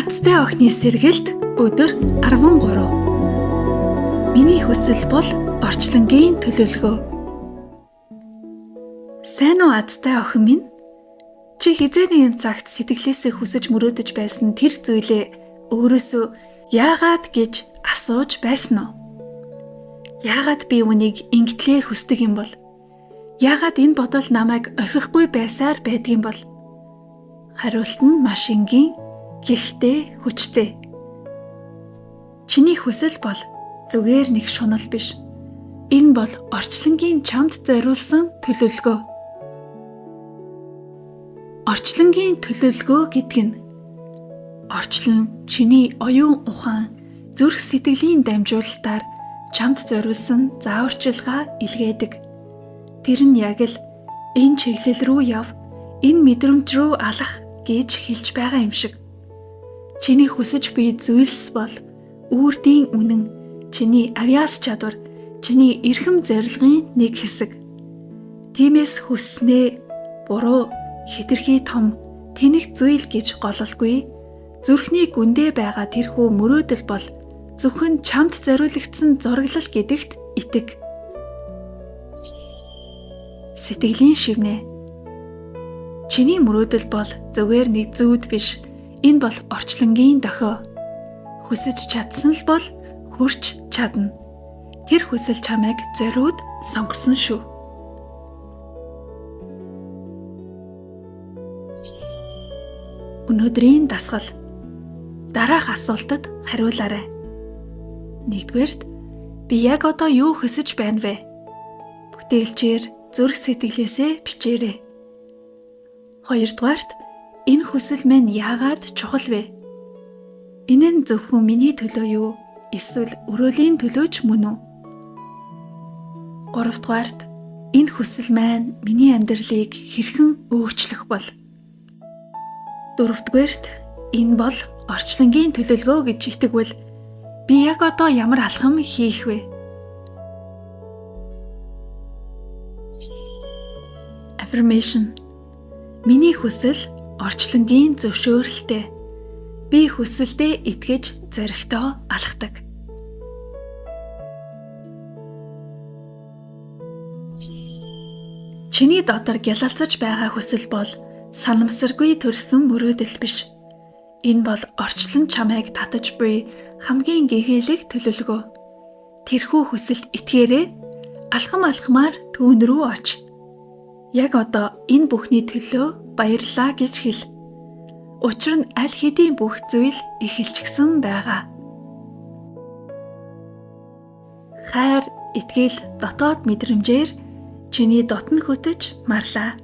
Азтай охины сэргэлт өдөр 13. Миний хүсэл бол орчлонгийн төлөвлөгөө. Сайн уу азтай охин минь? Чи хизээний цагт сэтгэлээсээ хүсэж мөрөөдөж байсан тэр зүйлээ өөрөөсөө яагаад гэж асууж байсан уу? Яагаад би үнийг ингэтлээ хүсдэг юм бол? Яагаад энэ бодол намайг орхихгүй байсаар байдгийм бол? Хариулт нь маш энгийн, гэхдээ хүчтэй. Чиний хүсэл бол зүгээр нэг шунал биш. Энэ бол орчлонгийн чамд зориулсан төлөвлөгөө. Орчлонгийн төлөвлөгөө гэдэг нь орчлон чиний оюун ухаан, зүрх сэтгэлийн дамжуулалтаар чамд зориулсан зааварчилгаа илгээдэг. Тэр нь яг л энэ чиглэл рүү яв, энэ мэдрэмж рүү алах гэж хэлж байгаа юм шиг. Чиний хүсэж буй зүйлс бол үрдийн үнэн, чиний авьяас чадвар, чиний эрхэм зорилгын нэг хэсэг. Тиймээс хүснээ буруу, хэтэрхий том, тэнэг зүйл гэж гололгүй. Зүрхний гүндээ байгаа тэрхүү мөрөөдөл бол зөвхөн чамд зориулагдсан зураглал гэдэгт итэг. Сэтгэлийн шивнэ. Чиний мөрөөдөл бол зүгээр нэг зүүд биш. Энэ бол орчлонгийн дохио. Хүсэж чадсан л бол хүрч чадна. Тэр хүсэл чамайг зориуд сонгосон шүү. Өнөөдрийн дасгал. Дараах асуултад хариулаарай. 1-р, би яг одоо юу хүсэж байна вэ? Бүтээлчээр зүрх сэтгэлээсээ бичээрэй. 2-р, энэ хүсэл минь яагаад чухал вэ? Энэ нь зөвхөн миний төлөө юу? Эсвэл өрөөлийн төлөө ч мөн үү? 3-р, энэ хүсэл маань миний амьдралыг хэрхэн өөрчлөх бол? 4-р, энэ бол орчлонгийн төлөвлөгөө гэж итгэвэл би яг одоо ямар алхам хийх вэ? Affirmation. Миний хүсэл орчлонгийн зөвшөөрөлтэй. Би хүсэлдээ итгэж зоригтоо алхдаг. Чиний дотор гялалзаж байгаа хүсэл бол санамсаргүй төрсөн мөрөөдөл биш. Энэ бол орчлон чамайг татаж буй хамгийн гэгээлэг төлөвлөгөө. Тэрхүү хүсэлд итгээрэй. Алхамаар түүн рүү оч. Яг одоо энэ бүхний төлөө баярлалаа гэж хэл. Учир нь аль хэдийн бүх зүйл эхэлчихсэн байгаа. Хайр, итгэл, дотоод мэдрэмжээр чиний дотн хөтөж марлаа.